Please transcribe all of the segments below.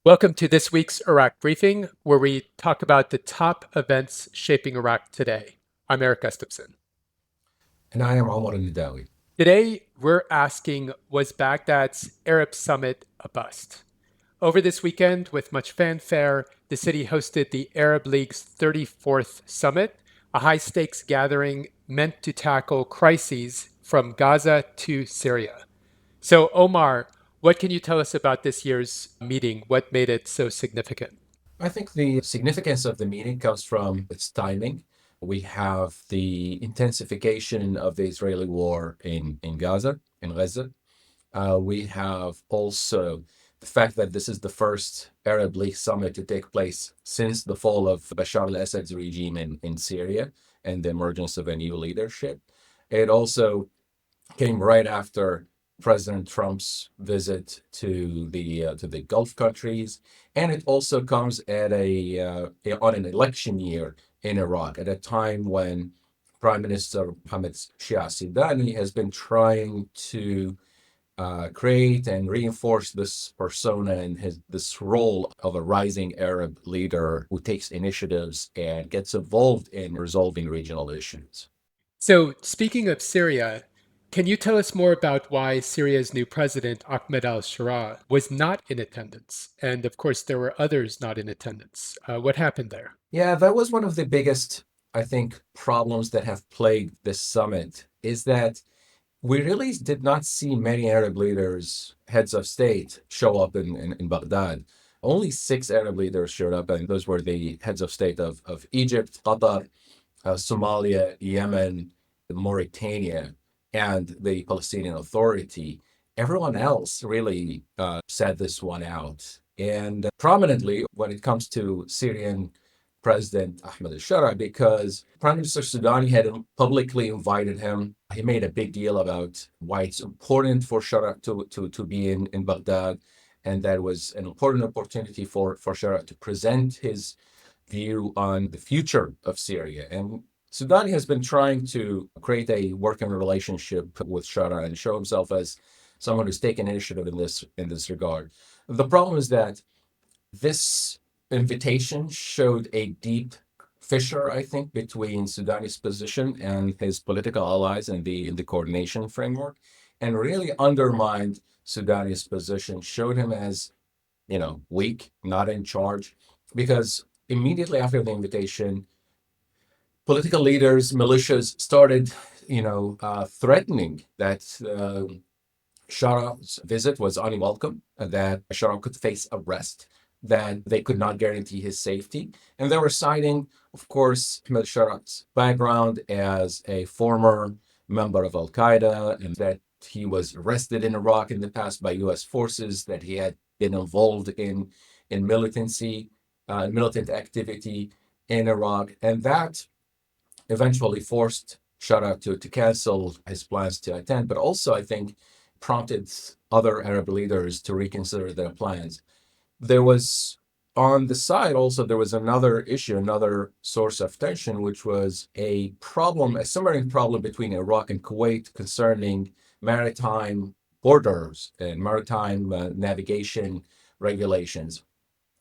Welcome to this week's Iraq Briefing, where we talk about the top events shaping Iraq today. I'm Eric Gustafson. And I am Omar al-Nidawi. Today, we're asking, was Baghdad's Arab summit a bust? Over this weekend, with much fanfare, the city hosted the Arab League's 34th summit, a high-stakes gathering meant to tackle crises from Gaza to Syria. So, Omar, what can you tell us about this year's meeting? What made it so significant? I think the significance of the meeting comes from its timing. We have the intensification of the Israeli war in Gaza. We have also the fact that this is the first Arab League summit to take place since the fall of Bashar al-Assad's regime in Syria and the emergence of a new leadership. It also came right after President Trump's visit to the Gulf countries, and it also comes at on an election year in Iraq at a time when Prime Minister Mohammed Shia Sudani has been trying to create and reinforce this persona and this role of a rising Arab leader who takes initiatives and gets involved in resolving regional issues. So, speaking of Syria, can you tell us more about why Syria's new president, Ahmed al-Shara, was not in attendance? And of course, there were others not in attendance. What happened there? Yeah, that was one of the biggest, I think, problems that have plagued this summit is that we really did not see many Arab leaders, heads of state, show up in Baghdad. Only six Arab leaders showed up, and those were the heads of state of Egypt, Qatar, Somalia, Yemen, Mauritania, and the Palestinian Authority. Everyone else really sat this one out. And prominently, when it comes to Syrian President Ahmed al-Shara, because Prime Minister Sudani had publicly invited him. He made a big deal about why it's important for Shara to be in Baghdad, and that was an important opportunity for Shara to present his view on the future of Syria. And Sudani has been trying to create a working relationship with Shara and show himself as someone who's taken initiative in this regard. The problem is that this invitation showed a deep fissure, I think, between Sudani's position and his political allies in the coordination framework, and really undermined Sudani's position, showed him as, weak, not in charge, because immediately after the invitation, political leaders, militias started, threatening that Shara's visit was unwelcome, that Shara could face arrest, that they could not guarantee his safety. And they were citing, of course, Ahmed Shara's background as a former member of Al Qaeda, and that he was arrested in Iraq in the past by US forces, that he had been involved in militant activity in Iraq. And that eventually forced Shara to cancel his plans to attend, but also, I think, prompted other Arab leaders to reconsider their plans. There was on the side also, there was another issue, another source of tension, which was a problem, a simmering problem between Iraq and Kuwait concerning maritime borders and maritime navigation regulations.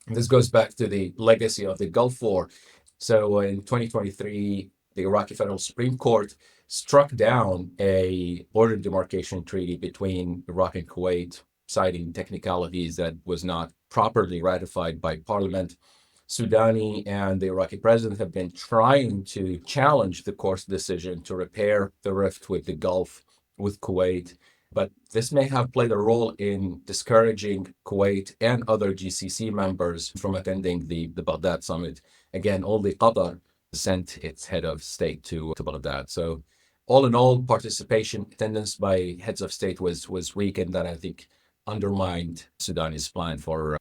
This goes back to the legacy of the Gulf War. So in 2023, the Iraqi Federal Supreme Court struck down a border demarcation treaty between Iraq and Kuwait, citing technicalities that was not properly ratified by parliament. Sudani and the Iraqi president have been trying to challenge the court's decision to repair the rift with the Gulf, with Kuwait. But this may have played a role in discouraging Kuwait and other GCC members from attending the Baghdad summit. Again, only Qatar sent its head of state to Baghdad. So all in all, participation, attendance by heads of state was weak, and that I think undermined Sudani's plan for,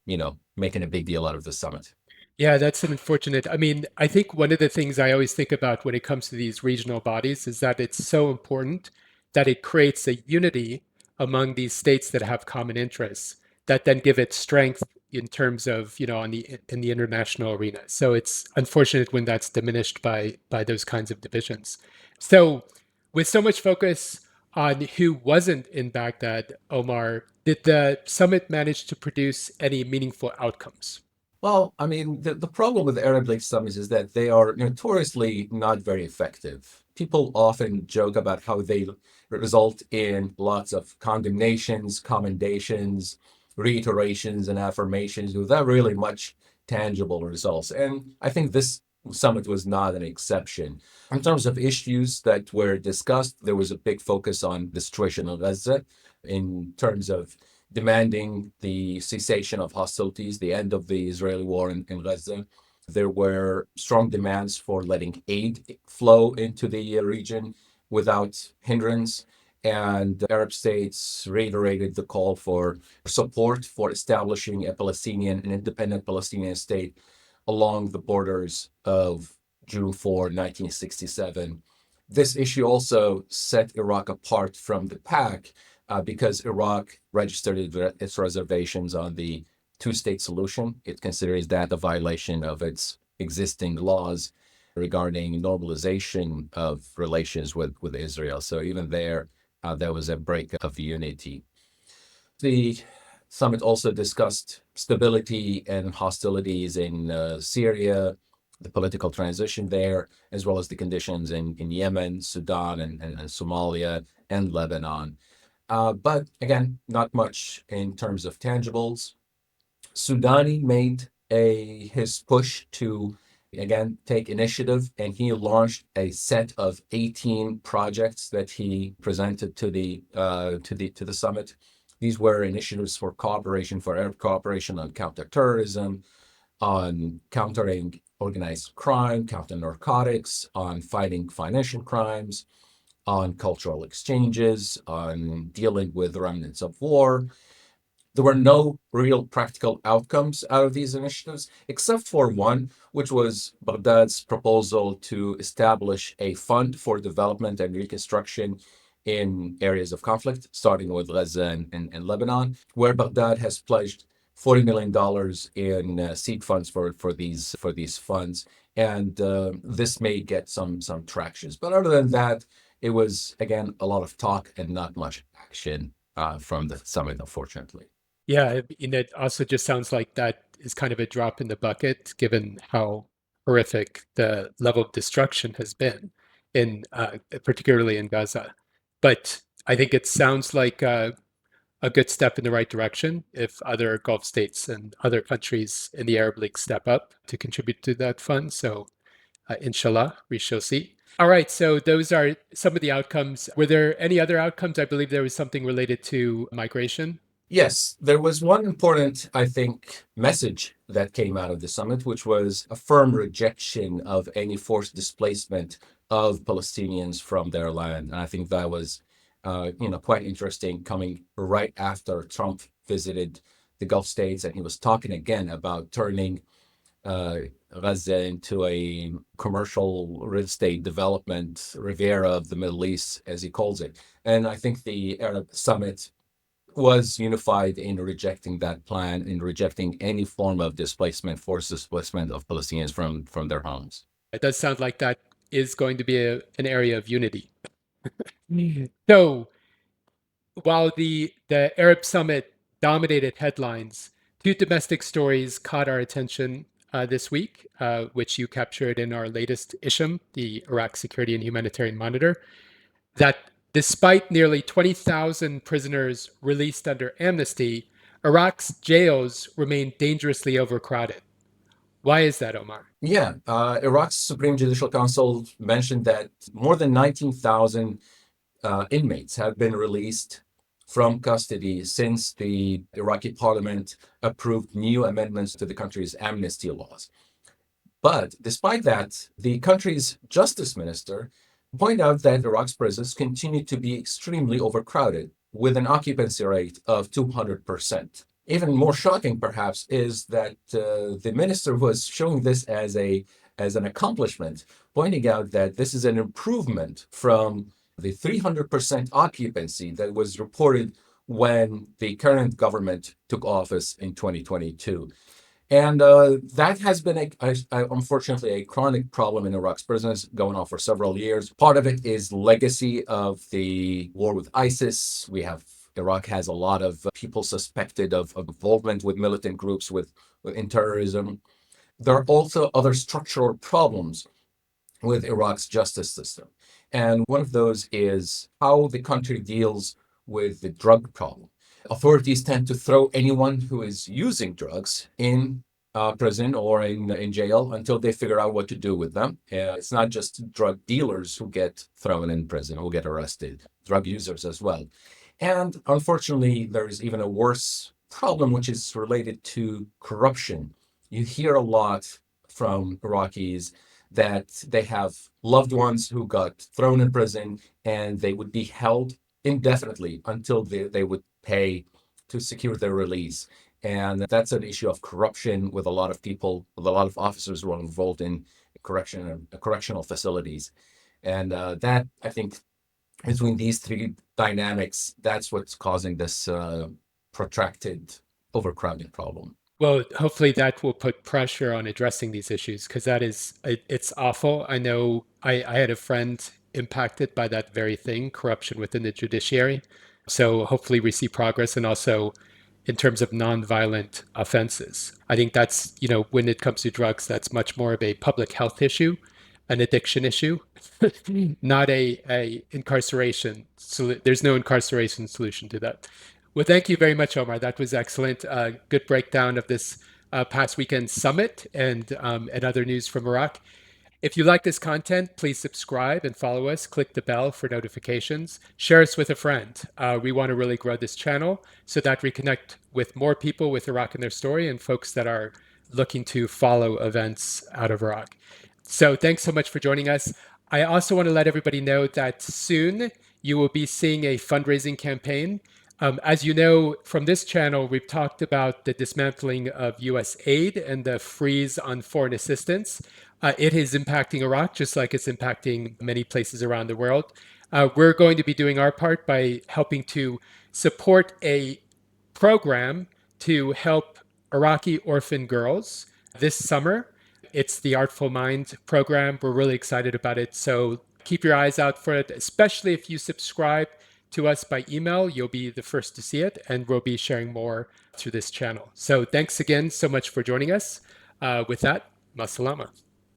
making a big deal out of the summit. Yeah, that's unfortunate. I mean, I think one of the things I always think about when it comes to these regional bodies is that it's so important that it creates a unity among these states that have common interests that then give it strength in terms of, on the in the international arena. So it's unfortunate when that's diminished by those kinds of divisions. So with so much focus on who wasn't in Baghdad, Omar, did the summit manage to produce any meaningful outcomes? Well, I mean, the problem with Arab League summits is that they are notoriously not very effective. People often joke about how they result in lots of condemnations, commendations, reiterations, and affirmations without really much tangible results. And I think this summit was not an exception. In terms of issues that were discussed, there was a big focus on the situation in Gaza in terms of demanding the cessation of hostilities, the end of the Israeli war in Gaza. There were strong demands for letting aid flow into the region without hindrance. And Arab states reiterated the call for support for establishing an independent Palestinian state along the borders of June 4, 1967. This issue also set Iraq apart from the pack because Iraq registered its reservations on the two-state solution. It considers that a violation of its existing laws regarding normalization of relations with Israel. So even there was a break of unity. The summit also discussed stability and hostilities in Syria, the political transition there, as well as the conditions in Yemen, Sudan, and Somalia, and Lebanon. But again, not much in terms of tangibles. Sudani made his push to again take initiative, and he launched a set of 18 projects that he presented to the summit. These were initiatives for cooperation, for Arab cooperation on counterterrorism, on countering organized crime, counter narcotics, on fighting financial crimes, on cultural exchanges, on dealing with remnants of war. There were no real practical outcomes out of these initiatives, except for one, which was Baghdad's proposal to establish a fund for development and reconstruction in areas of conflict, starting with Gaza and Lebanon, where Baghdad has pledged $40 million in seed funds for these funds, and this may get some tractions. But other than that, it was again a lot of talk and not much action from the summit, unfortunately. Yeah, and it also just sounds like that is kind of a drop in the bucket, given how horrific the level of destruction has been particularly in Gaza. But I think it sounds like a good step in the right direction if other Gulf states and other countries in the Arab League step up to contribute to that fund. So, inshallah, we shall see. All right, so those are some of the outcomes. Were there any other outcomes? I believe there was something related to migration. Yes, there was one important, I think, message that came out of the summit, which was a firm rejection of any forced displacement of Palestinians from their land. And I think that was, quite interesting, coming right after Trump visited the Gulf states, and he was talking again about turning uh, Gaza into a commercial real estate development Riviera of the Middle East, as he calls it. And I think the Arab summit was unified in rejecting that plan, in rejecting any form of forced displacement of Palestinians from their homes. It does sound like that is going to be an area of unity. So, while the Arab summit dominated headlines, two domestic stories caught our attention this week, which you captured in our latest issue, the Iraq Security and Humanitarian Monitor, that despite nearly 20,000 prisoners released under amnesty, Iraq's jails remain dangerously overcrowded. Why is that, Omar? Yeah, Iraq's Supreme Judicial Council mentioned that more than 19,000 inmates have been released from custody since the Iraqi parliament approved new amendments to the country's amnesty laws. But despite that, the country's justice minister pointed out that Iraq's prisons continue to be extremely overcrowded, with an occupancy rate of 200%. Even more shocking, perhaps, is that the minister was showing this as an accomplishment, pointing out that this is an improvement from the 300% occupancy that was reported when the current government took office in 2022. And that has been unfortunately a chronic problem in Iraq's prisons going on for several years. Part of it is legacy of the war with ISIS. Iraq has a lot of people suspected of involvement with militant groups in terrorism. There are also other structural problems with Iraq's justice system. And one of those is how the country deals with the drug problem. Authorities tend to throw anyone who is using drugs in prison or in jail until they figure out what to do with them. It's not just drug dealers who get thrown in prison or get arrested, drug users as well. And unfortunately, there's even a worse problem, which is related to corruption. You hear a lot from Iraqis that they have loved ones who got thrown in prison and they would be held indefinitely until they would pay to secure their release. And that's an issue of corruption with a lot of people, with a lot of officers who are involved in correctional facilities. And that, I think, between these three dynamics, that's what's causing this protracted overcrowding problem. Well, hopefully that will put pressure on addressing these issues because it's awful. I know I had a friend impacted by that very thing, corruption within the judiciary. So hopefully we see progress and also in terms of nonviolent offenses. I think that's, when it comes to drugs, that's much more of a public health issue, an addiction issue, not a incarceration. So there's no incarceration solution to that. Well, thank you very much, Omar. That was excellent. Good breakdown of this past weekend summit and other news from Iraq. If you like this content, please subscribe and follow us. Click the bell for notifications. Share us with a friend. We want to really grow this channel so that we connect with more people with Iraq and their story and folks that are looking to follow events out of Iraq. So thanks so much for joining us. I also want to let everybody know that soon you will be seeing a fundraising campaign. As you know, from this channel, we've talked about the dismantling of US aid and the freeze on foreign assistance. It is impacting Iraq just like it's impacting many places around the world. We're going to be doing our part by helping to support a program to help Iraqi orphan girls this summer. It's the Artful Mind program. We're really excited about it. So keep your eyes out for it, especially if you subscribe to us by email. You'll be the first to see it, and we'll be sharing more through this channel. So thanks again so much for joining us. With that, masalama.